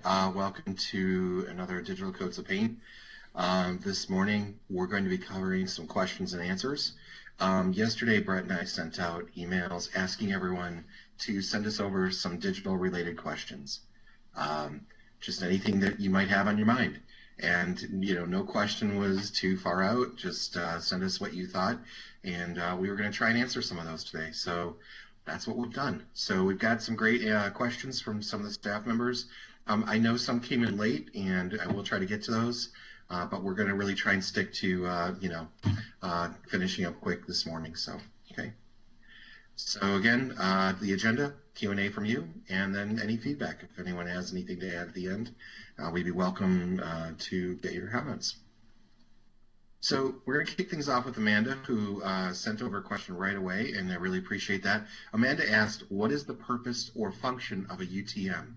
Welcome to another Digital Coats of Paint. This morning, we're going to be covering some questions and answers. Yesterday, Brett and I sent out emails asking everyone to send us over some digital-related questions. Just anything that you might have on your mind. And, no question was too far out. Just send us what you thought. And we were going to try and answer some of those today. So that's what we've done. So we've got some great questions from some of the staff members. I know some came in late, and I will try to get to those, but we're going to really try and stick to, finishing up quick this morning. So, okay. So again, the agenda, Q&A from you, and then any feedback. If anyone has anything to add at the end, we'd be welcome to get your comments. So we're going to kick things off with Amanda, who sent over a question right away, and I really appreciate that. Amanda asked, what is the purpose or function of a UTM?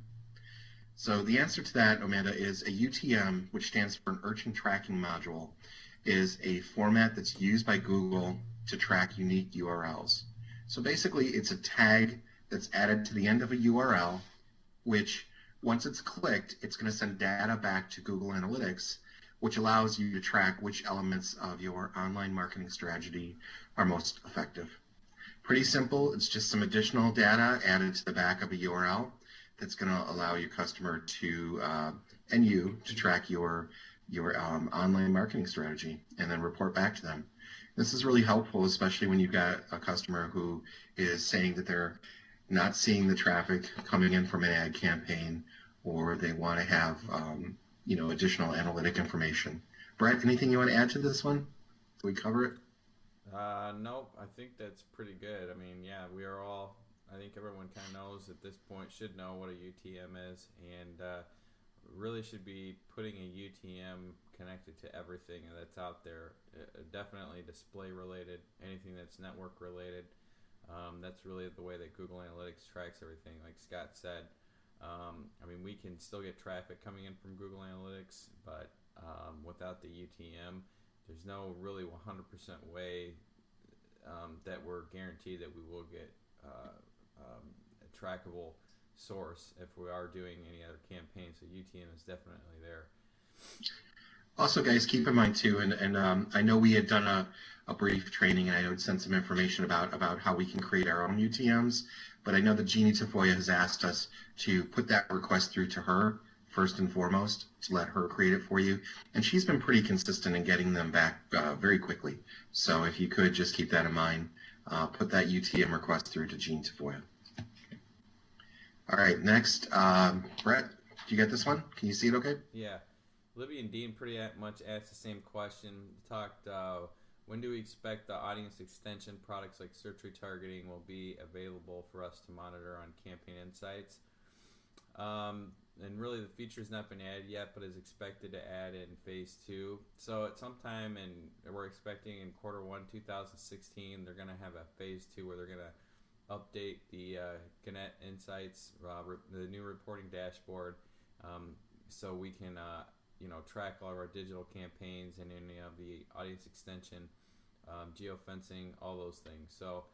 So the answer to that, Amanda, is a UTM, which stands for an Urchin Tracking Module, is a format that's used by Google to track unique URLs. So basically, it's a tag that's added to the end of a URL, which once it's clicked, it's going to send data back to Google Analytics, which allows you to track which elements of your online marketing strategy are most effective. Pretty simple. It's just some additional data added to the back of a URL that's going to allow your customer to and you to track your online marketing strategy and then report back to them. This is really helpful, especially when you've got a customer who is saying that they're not seeing the traffic coming in from an ad campaign, or they want to have additional analytic information. Brett, anything you want to add to this one? Did we cover it? Nope. I think that's pretty good. I mean, yeah, I think everyone kind of knows at this point, should know what a UTM is, and really should be putting a UTM connected to everything that's out there. Definitely display related, anything that's network related. That's really the way that Google Analytics tracks everything, like Scott said. We can still get traffic coming in from Google Analytics, but without the UTM, there's no really 100% way that we're guaranteed that we will get a trackable source if we are doing any other campaign. So UTM is definitely there. Also, guys, keep in mind too, and I know we had done a brief training, and I would send some information about how we can create our own UTMs, but I know that Jeannie Tafoya has asked us to put that request through to her first and foremost, to let her create it for you, and she's been pretty consistent in getting them back very quickly. So if you could just keep that in mind, put that UTM request through to Jeannie Tafoya. All right, next, Brett, do you get this one? Can you see it okay? Yeah. Libby and Dean pretty much asked the same question. Talked, when do we expect the audience extension products like search retargeting will be available for us to monitor on Campaign Insights? And really the feature's not been added yet, but is expected to add in phase 2. So at some time, we're expecting in Q1 2016, they're going to have a phase 2 where they're going to update the Gannett Insights, the new reporting dashboard, so we can track all of our digital campaigns and any of the audience extension, geofencing, all those things. So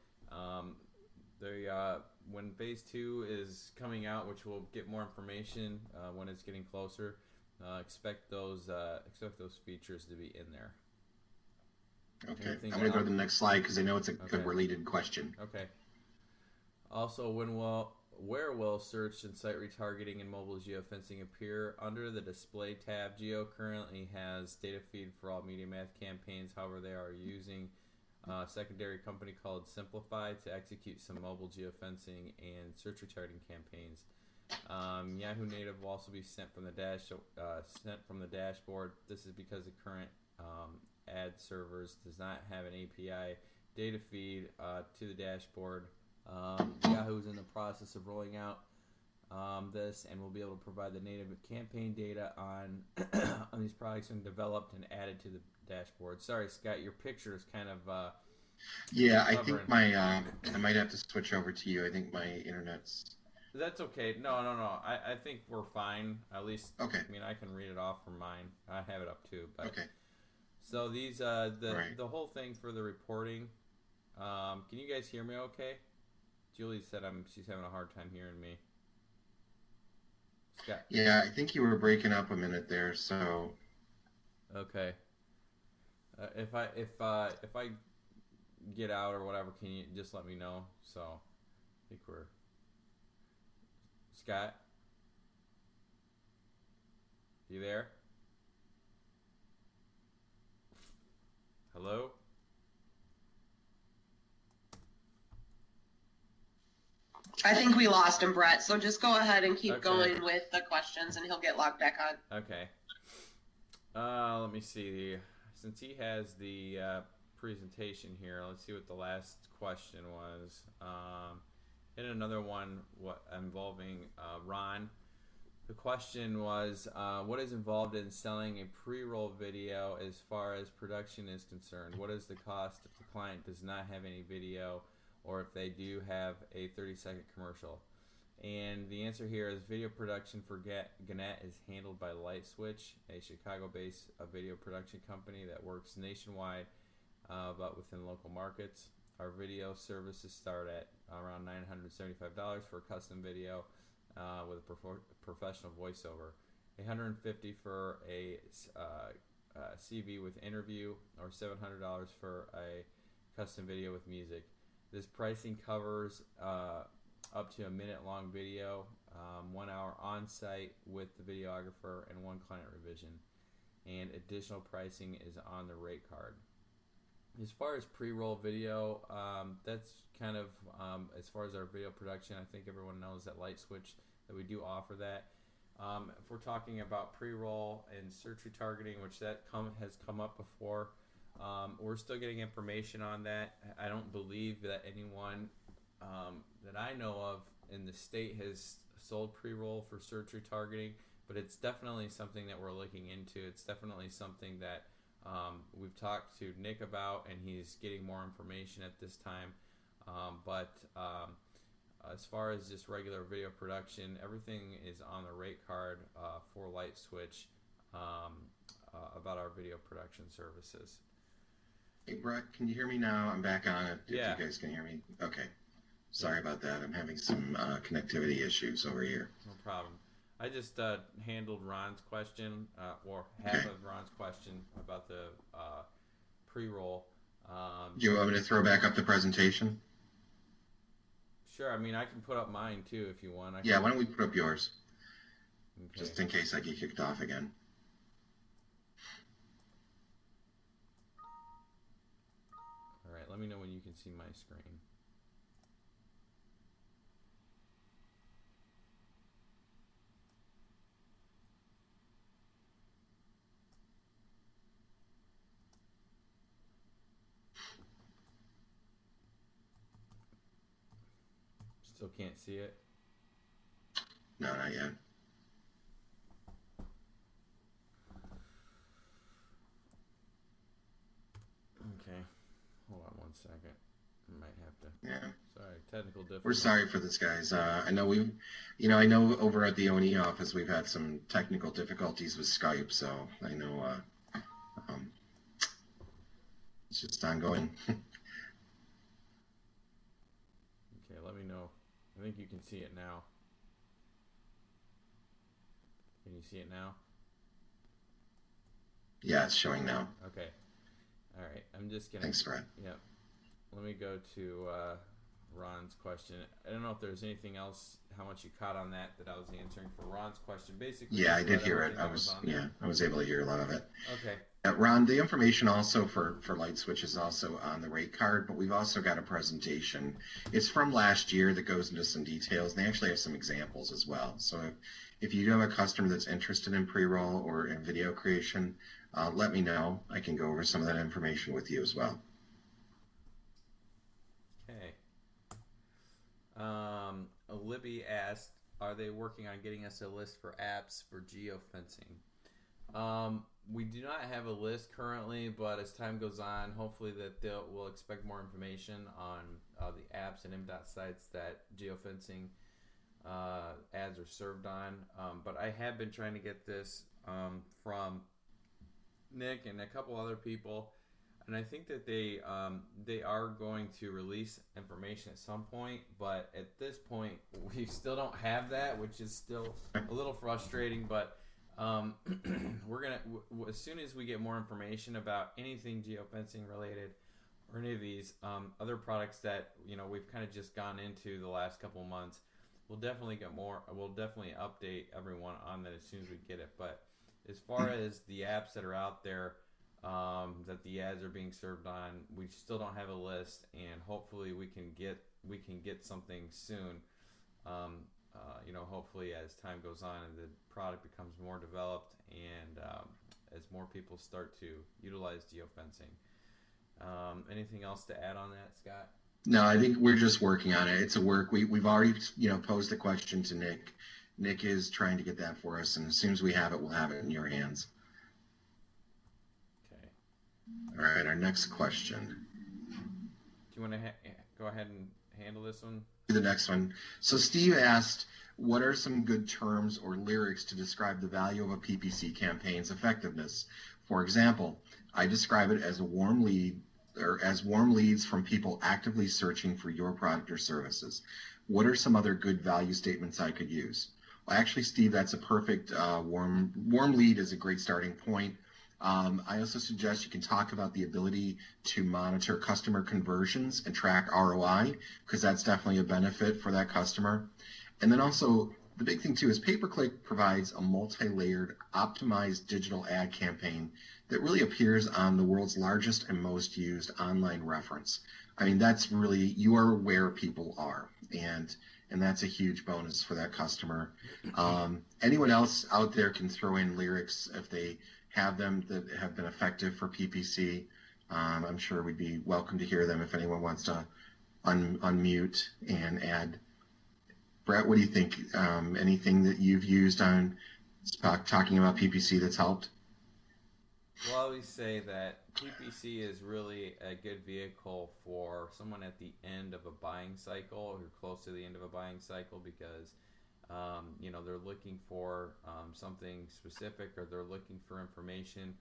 when phase 2 is coming out, which we'll get more information when it's getting closer, expect those features to be in there. Okay, I'm going to go to the next slide because I know it's a related question. Okay. Also, where will search and site retargeting and mobile geofencing appear? Under the display tab, Geo currently has data feed for all media math campaigns. However, they are using a secondary company called Simplify to execute some mobile geofencing and search retargeting campaigns. Yahoo Native will also be sent from the dashboard. This is because the current ad servers does not have an API data feed to the dashboard. Yahoo is in the process of rolling out this, and we'll be able to provide the native campaign data on on these products and developed and added to the dashboard. Sorry, Scott, your picture is kind of yeah, I think I might have to switch over to you. I think my internet's... That's okay. No. I think we're fine. At least, okay. I can read it off from mine. I have it up too. But okay. So these the whole thing for the reporting. Can you guys hear me okay? Julie said she's having a hard time hearing me. Scott. Yeah, I think you were breaking up a minute there, so Okay. If I get out or whatever, can you just let me know? So I think we're Scott. You there? Hello. I think we lost him, Brett. So just go ahead and keep Okay. going with the questions, and he'll get logged back on. Okay. Let me see. Since he has the presentation here, let's see what the last question was. And another one involving Ron. The question was, what is involved in selling a pre-roll video as far as production is concerned? What is the cost if the client does not have any video, or if they do have a 30-second commercial? And the answer here is video production for Gannett is handled by Lightswitch, a Chicago-based video production company that works nationwide, but within local markets. Our video services start at around $975 for a custom video with a professional voiceover, $150 for a CV with interview, or $700 for a custom video with music. This pricing covers up to a minute-long video, 1 hour on-site with the videographer, and 1 client revision. And additional pricing is on the rate card. As far as pre-roll video, that's kind of as far as our video production. I think everyone knows that Lightswitch that we do offer that. If we're talking about pre-roll and search retargeting, which has come up before, we're still getting information on that. I don't believe that anyone that I know of in the state has sold pre-roll for search retargeting, but it's definitely something that we're looking into. It's definitely something that we've talked to Nick about, and he's getting more information at this time. But as far as just regular video production, everything is on the rate card for Lightswitch about our video production services. hey Brett, can you hear me now? I'm back on it. Yeah. If you guys can hear me. Okay. Sorry about that. I'm having some connectivity issues over here. No problem. I just handled Ron's question, or half of Ron's question about the pre-roll. Do you want me to throw back up the presentation? Sure. I mean, I can put up mine too if you want. Yeah, why don't we put up yours? Okay. Just in case I get kicked off again. All right. Let me know when you can see my screen. Still can't see it? No, not yet. Okay. Hold on 1 second. I might have to. Yeah. Sorry, technical difficulty. We're sorry for this, guys. I know I know over at the O&E office we've had some technical difficulties with Skype, so I know it's just ongoing. Okay, let me know. I think you can see it now. Can you see it now? Yeah, it's showing now. Okay. All right. I'm just gonna. Thanks, Brett. Yeah. Let me go to Ron's question. I don't know if there's anything else. How much you caught on that I was answering for Ron's question. Basically. Yeah, I just did about hear it. everything I was able to hear a lot of it. Okay. Ron, the information also for Lightswitch is also on the rate card, but we've also got a presentation. It's from last year that goes into some details, and they actually have some examples as well. So if you have a customer that's interested in pre-roll or in video creation, let me know. I can go over some of that information with you as well. Okay. Libby asked, are they working on getting us a list for apps for geofencing? We do not have a list currently, but as time goes on, hopefully we'll expect more information on the apps and MDOT sites that geofencing ads are served on. But I have been trying to get this from Nick and a couple other people. And I think that they are going to release information at some point, but at this point we still don't have that, which is still a little frustrating. But we're gonna as soon as we get more information about anything geofencing related or any of these other products that we've kind of just gone into the last couple of months, we'll definitely get more. We'll definitely update everyone on that as soon as we get it. But as far as the apps that are out there that the ads are being served on, we still don't have a list, and hopefully we can get something soon. Hopefully as time goes on and the product becomes more developed, and as more people start to utilize geofencing. Anything else to add on that, Scott? No, I think we're just working on it. It's a work. We've already posed a question to Nick. Nick is trying to get that for us, and as soon as we have it, we'll have it in your hands. Okay. All right, our next question. Do you want to go ahead and handle this one? The next one. So Steve asked, what are some good terms or lyrics to describe the value of a PPC campaign's effectiveness? For example, I describe it as a warm lead, or as warm leads from people actively searching for your product or services. What are some other good value statements I could use? Well, actually, Steve, that's a perfect warm lead is a great starting point. I also suggest you can talk about the ability to monitor customer conversions and track ROI, because that's definitely a benefit for that customer. And then also, the big thing too is pay-per-click provides a multi-layered, optimized digital ad campaign that really appears on the world's largest and most used online reference. I mean, that's really, you are where people are, and that's a huge bonus for that customer. Anyone else out there can throw in lyrics if they have them that have been effective for PPC. I'm sure we'd be welcome to hear them if anyone wants to unmute and add. Brett, what do you think? Anything that you've used on talking about PPC that's helped? Well, I always say that PPC is really a good vehicle for someone at the end of a buying cycle, or close to the end of a buying cycle, because they're looking for something specific, or they're looking for information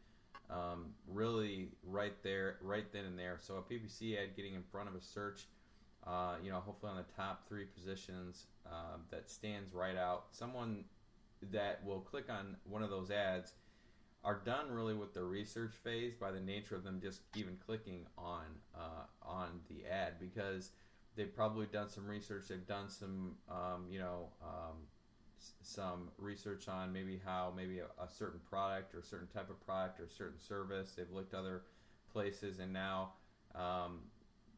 really right then and there. So a PPC ad getting in front of a search, hopefully on the top 3 positions, that stands right out. Someone that will click on one of those ads are done really with the research phase by the nature of them just even clicking on the ad, because they've probably done some research. They've done some some research on maybe how a certain product or a certain type of product or a certain service. They've looked other places, and now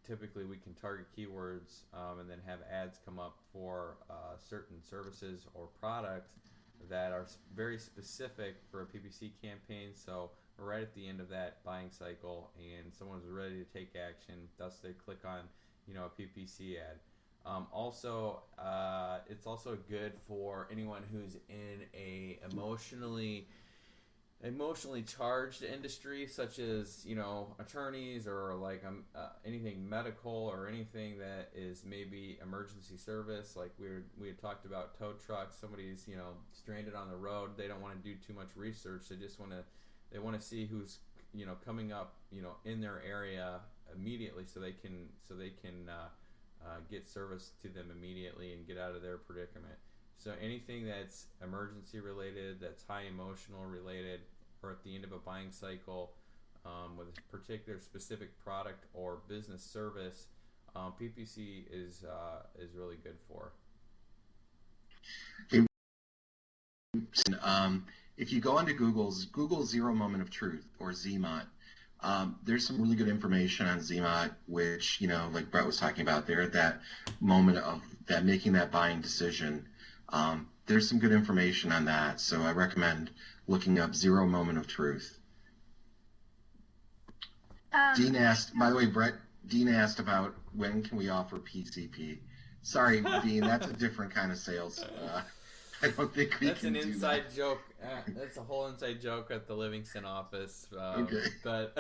typically we can target keywords and then have ads come up for certain services or products that are very specific for a PPC campaign. So we're right at the end of that buying cycle, and someone's ready to take action. Thus, they click on a PPC ad. It's also good for anyone who's in a emotionally charged industry, such as attorneys, or like anything medical, or anything that is maybe emergency service. Like we had talked about tow trucks. Somebody's stranded on the road. They don't want to do too much research. They just want to see who's coming up in their area immediately, so they can get service to them immediately and get out of their predicament. So anything that's emergency related, that's high emotional related, or at the end of a buying cycle with a particular specific product or business service, PPC is really good for. If you go onto Google Zero Moment of Truth, or ZMOT, there's some really good information on ZMOT, which like Brett was talking about there, at that moment of that making that buying decision. There's some good information on that, so I recommend looking up Zero Moment of Truth. Dean asked, by the way, Brett, Dean asked about when can we offer PCP. Sorry, Dean, that's a different kind of sales. I don't think we can do that. That's an inside joke. That's a whole inside joke at the Livingston office. Okay. But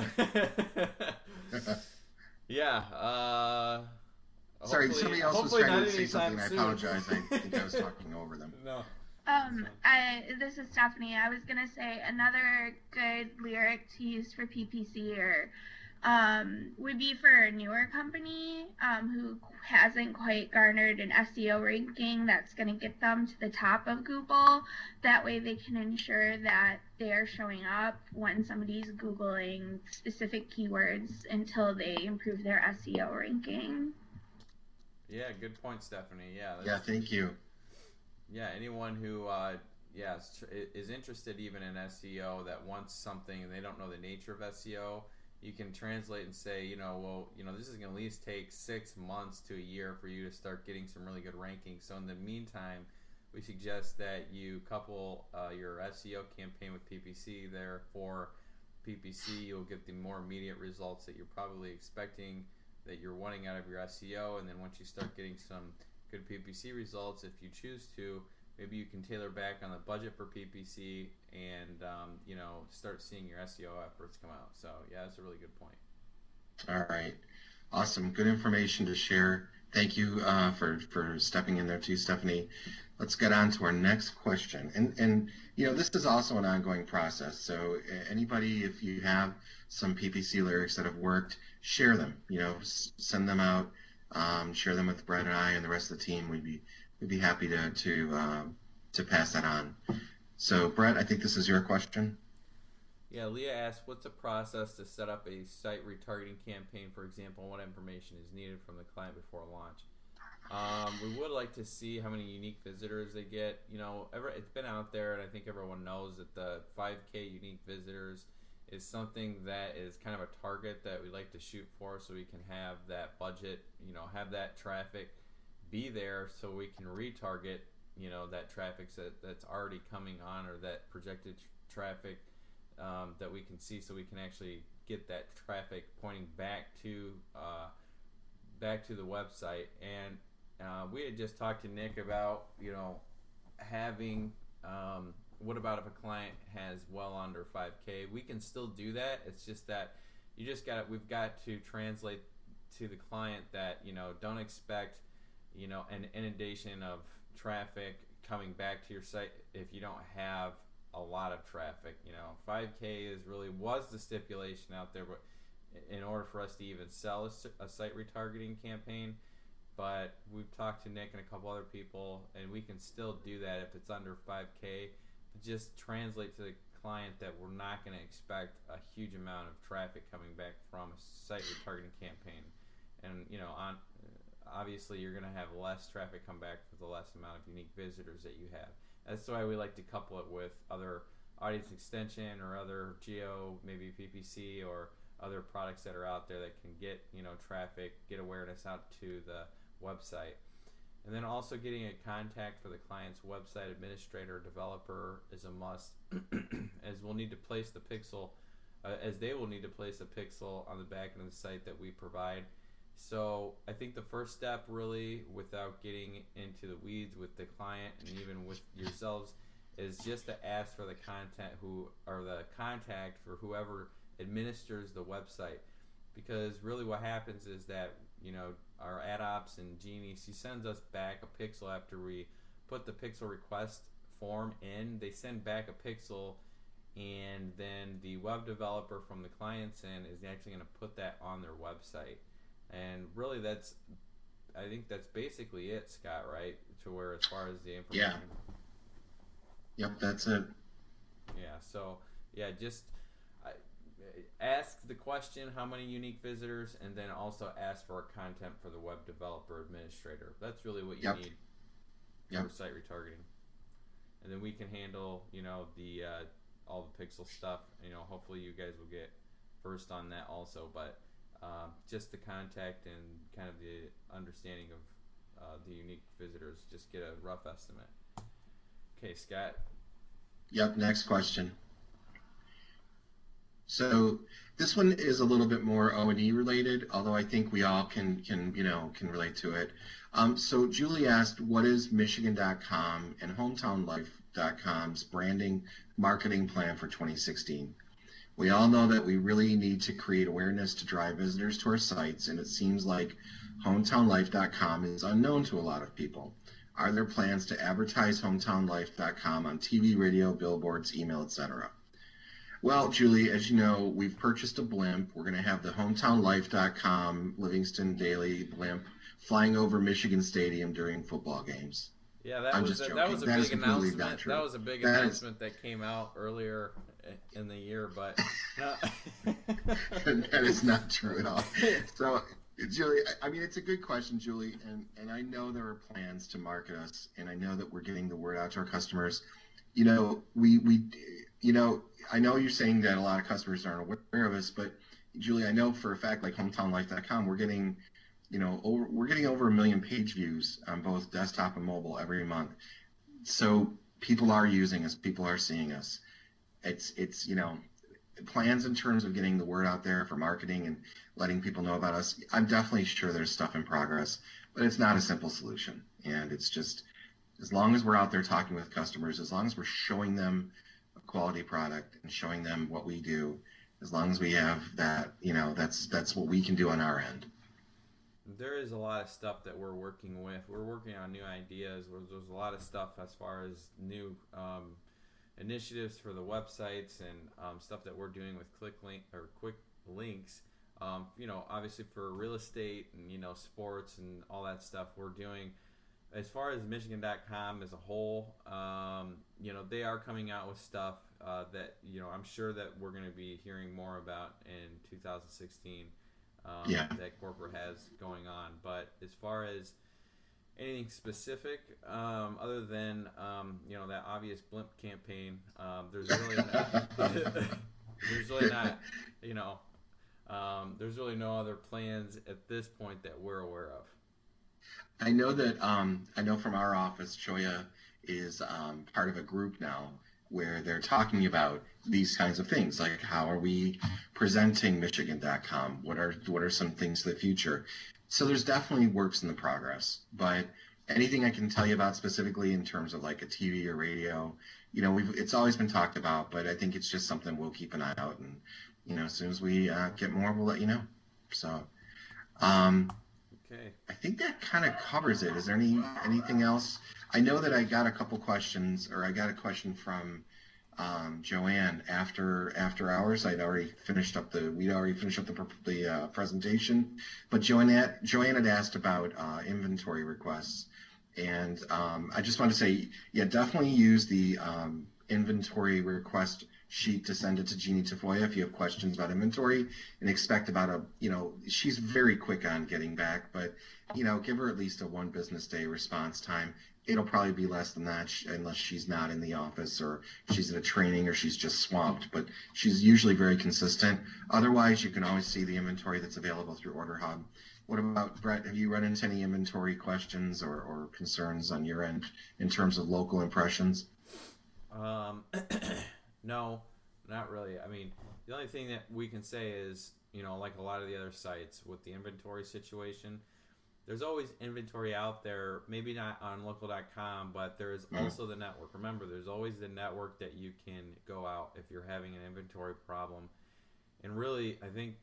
yeah. Sorry, somebody else was trying to say something. I apologize. I think I was talking over them. No. This is Stephanie. I was gonna say another good lyric to use for PPC, or would be for a newer company who hasn't quite garnered an SEO ranking that's going to get them to the top of Google. That way they can ensure that they are showing up when somebody's Googling specific keywords until they improve their SEO ranking. Yeah, good point, Stephanie. Yeah, thank you. Yeah, anyone who is interested even in SEO that wants something and they don't know the nature of SEO, you can translate and say, this is going to at least take 6 months to a year for you to start getting some really good rankings. So in the meantime, we suggest that you couple your SEO campaign with PPC. Therefore, PPC, you'll get the more immediate results that you're probably expecting, that you're wanting out of your SEO. And then once you start getting some good PPC results, if you choose to, maybe you can tailor back on the budget for PPC and start seeing your SEO efforts come out. So yeah, that's a really good point. All right, awesome, good information to share. Thank you for stepping in there too, Stephanie. Let's get on to our next question. And this is also an ongoing process. So anybody, if you have some PPC lyrics that have worked, share them. Send them out. Share them with Brett and I and the rest of the team. We'd be happy to pass that on. So Brett, I think this is your question. Yeah, Leah asked, what's the process to set up a site retargeting campaign, for example, and what information is needed from the client before launch? We would like to see how many unique visitors they get. It's been out there, and I think everyone knows that the 5K unique visitors is something that is kind of a target that we like to shoot for, so we can have that budget, have that traffic be there, so we can retarget, that traffic that's already coming on, or that projected traffic that we can see, so we can actually get that traffic pointing back to the website. And we had just talked to Nick about having what about if a client has well under 5K? We can still do that. It's just that we've got to translate to the client that don't expect an inundation of traffic coming back to your site if you don't have a lot of traffic. 5K was the stipulation out there, but in order for us to even sell a site retargeting campaign. But we've talked to Nick and a couple other people, and we can still do that if it's under 5K. Just translate to the client that we're not going to expect a huge amount of traffic coming back from a site retargeting campaign. And obviously you're going to have less traffic come back for the less amount of unique visitors that you have. That's why we like to couple it with other audience extension or other geo, maybe PPC, or other products that are out there that can get traffic, get awareness out to the website. And then also getting a contact for the client's website administrator or developer is a must, as we'll need to place the pixel, as they will need to place a pixel on the back end of the site that we provide. So I think the first step, really, without getting into the weeds with the client and even with yourselves, is just to ask for the the contact for whoever administers the website. Because really what happens is that our ad ops and Jeannie, she sends us back a pixel after we put the pixel request form in. They send back a pixel, and then the web developer from the client's end is actually going to put that on their website. And really I think that's basically it, Scott, right? To where as far as the information. Yeah. Yep, that's it. Yeah, so just ask the question, how many unique visitors, and then also ask for a content for the web developer administrator. That's really what you need for site retargeting. And then we can handle, the all the pixel stuff. Hopefully you guys will get first on that also, but just the contact and kind of the understanding of the unique visitors, just get a rough estimate. Okay, Scott. Yep, next question. So this one is a little bit more O&E related, although I think we all can relate to it. So Julie asked, what is Michigan.com and HometownLife.com's branding marketing plan for 2016? We all know that we really need to create awareness to drive visitors to our sites, and it seems like HometownLife.com is unknown to a lot of people. Are there plans to advertise HometownLife.com on TV, radio, billboards, email, etc.? Well, Julie, as you know, we've purchased a blimp. We're going to have the hometownlife.com Livingston Daily blimp flying over Michigan Stadium during football games. Yeah, I'm just joking. that was a That is big completely not announcement. true. That was a big That is announcement that came out earlier in the year, but no. that is not true at all. So, Julie, I mean, it's a good question, Julie, and I know there are plans to market us, and I know that we're getting the word out to our customers. You know, I know you're saying that a lot of customers aren't aware of us, but Julie, I know for a fact, like hometownlife.com, we're getting, we're getting over 1 million page views on both desktop and mobile every month. So people are using us, people are seeing us. It's plans in terms of getting the word out there for marketing and letting people know about us. I'm definitely sure there's stuff in progress, but it's not a simple solution. And it's just, as long as we're out there talking with customers, as long as we're showing them a quality product and showing them what we do, as long as we have that, that's what we can do on our end. There is a lot of stuff that we're working with. We're working on new ideas. There's a lot of stuff as far as new initiatives for the websites and stuff that we're doing with quick links. Obviously for real estate and sports and all that stuff we're doing. As far as Michigan.com as a whole, they are coming out with stuff that I'm sure that we're going to be hearing more about in 2016. That corporate has going on. But as far as anything specific, other than that obvious blimp campaign, there's really no other plans at this point that we're aware of. I know from our office, Choya is part of a group now where they're talking about these kinds of things, like how are we presenting Michigan.com? What are some things for the future? So there's definitely works in the progress, but anything I can tell you about specifically in terms of like a TV or radio, it's always been talked about, but I think it's just something we'll keep an eye out, and as soon as we get more, we'll let you know. So, okay. I think that kind of covers it. Is there anything else? I know that I got a couple questions, or I got a question from Joanne after hours. We'd already finished up the presentation, but Joanne had asked about inventory requests, and I just want to say, yeah, definitely use the inventory request sheet to send it to Jeannie Tafoya if you have questions about inventory, and expect about she's very quick on getting back, but give her at least a 1 business day response time. It'll probably be less than that unless she's not in the office or she's in a training or she's just swamped, but she's usually very consistent. Otherwise, you can always see the inventory that's available through Order Hub. What about, Brett, have you run into any inventory questions or concerns on your end in terms of local impressions? No, not really. I mean, the only thing that we can say is, like a lot of the other sites with the inventory situation, there's always inventory out there, maybe not on local.com, but there's also the network. Remember, there's always the network that you can go out if you're having an inventory problem. And really, I think,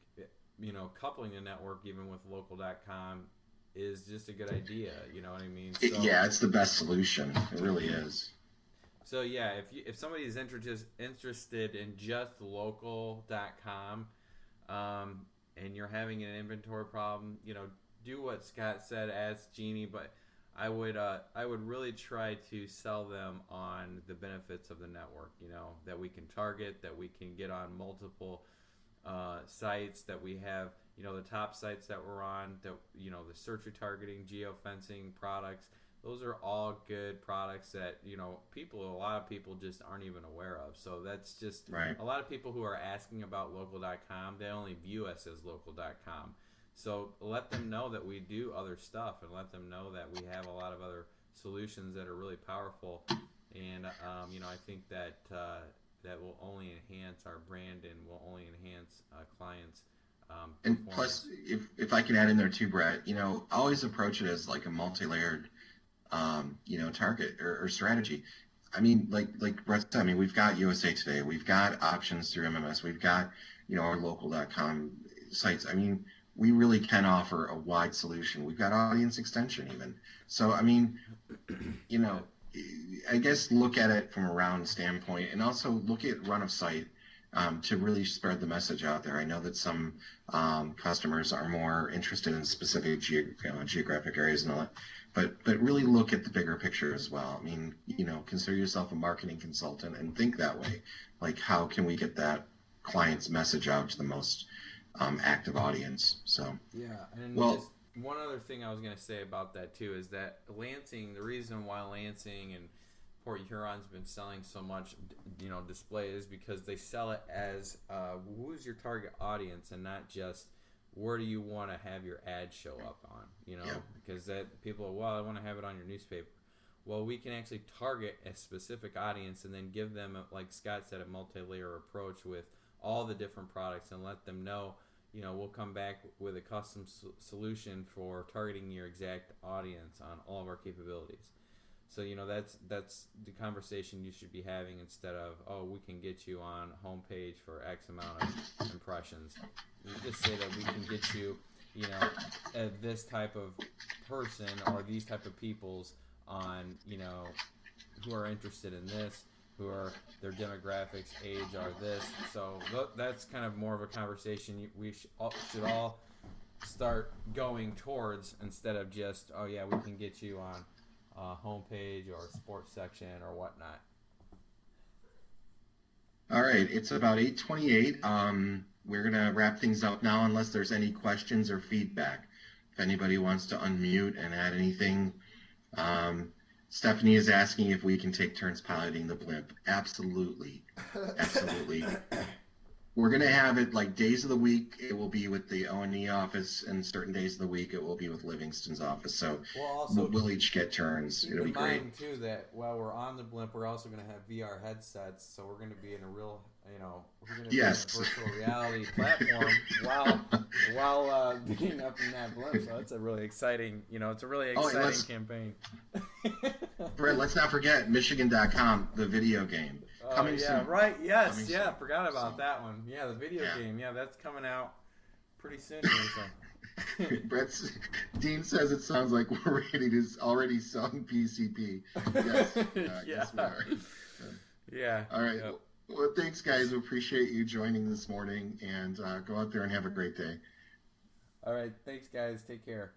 coupling the network even with local.com is just a good idea. You know what I mean? So, it's the best solution. It really is. So yeah, if somebody is interested in just local.com, and you're having an inventory problem, do what Scott said, ask Jeannie, but I would really try to sell them on the benefits of the network, that we can target, that we can get on multiple sites, that we have, the top sites that we're on, that, the search retargeting, geofencing products. Those are all good products that, a lot of people just aren't even aware of. So that's just right. A lot of people who are asking about local.com, they only view us as local.com. So let them know that we do other stuff, and let them know that we have a lot of other solutions that are really powerful. And, I think that that will only enhance our brand and will only enhance clients' and plus, if I can add in there too, Brett, always approach it as like a multi-layered target or strategy. I mean, like Brett said, we've got USA Today, we've got options through MMS, we've got, our local.com sites. We really can offer a wide solution. We've got audience extension even. So, I guess look at it from a round standpoint, and also look at run of site to really spread the message out there. I know that some customers are more interested in specific geographic areas and all that, but really look at the bigger picture as well. I mean, consider yourself a marketing consultant and think that way. Like, how can we get that client's message out to the most active audience? So yeah, and well, just one other thing I was going to say about that too is that Lansing, the reason why Lansing and Port Huron's been selling so much, display is because they sell it as who's your target audience and not just where do you want to have your ad show up on, because that people are, well, I want to have it on your newspaper. Well, we can actually target a specific audience and then give them, like Scott said, a multi-layer approach with all the different products and let them know, we'll come back with a custom solution for targeting your exact audience on all of our capabilities. So, that's the conversation you should be having instead of, oh, we can get you on homepage for X amount of impressions. You just say that we can get you, this type of person or these type of peoples on, who are interested in this, who are their demographics, age are this. So that's kind of more of a conversation we should all start going towards instead of just, oh yeah, we can get you on homepage or sports section or whatnot. All right, it's about 8:28. We're gonna wrap things up now, unless there's any questions or feedback. If anybody wants to unmute and add anything. Stephanie is asking if we can take turns piloting the blimp. Absolutely. Absolutely. We're going to have it like days of the week. It will be with the O&E office, and certain days of the week it will be with Livingston's office. So we'll each get turns. It'll be great. Keep in mind, too, that while we're on the blimp, we're also going to have VR headsets. So we're going to be in a real, we're going to be in a virtual reality platform while being up in that blimp. So it's a really exciting, it's a really exciting campaign. Brett, let's not forget Michigan.com, the video game. Coming soon. Right. Yes. Coming soon. Forgot about that one. Yeah, the video game. Yeah, that's coming out pretty soon. Dean says it sounds like we're ready to already selling PCP. Yes. Yes, we are. Yeah. All right. Yep. Well, thanks, guys. We appreciate you joining this morning, and go out there and have a great day. All right. Thanks, guys. Take care.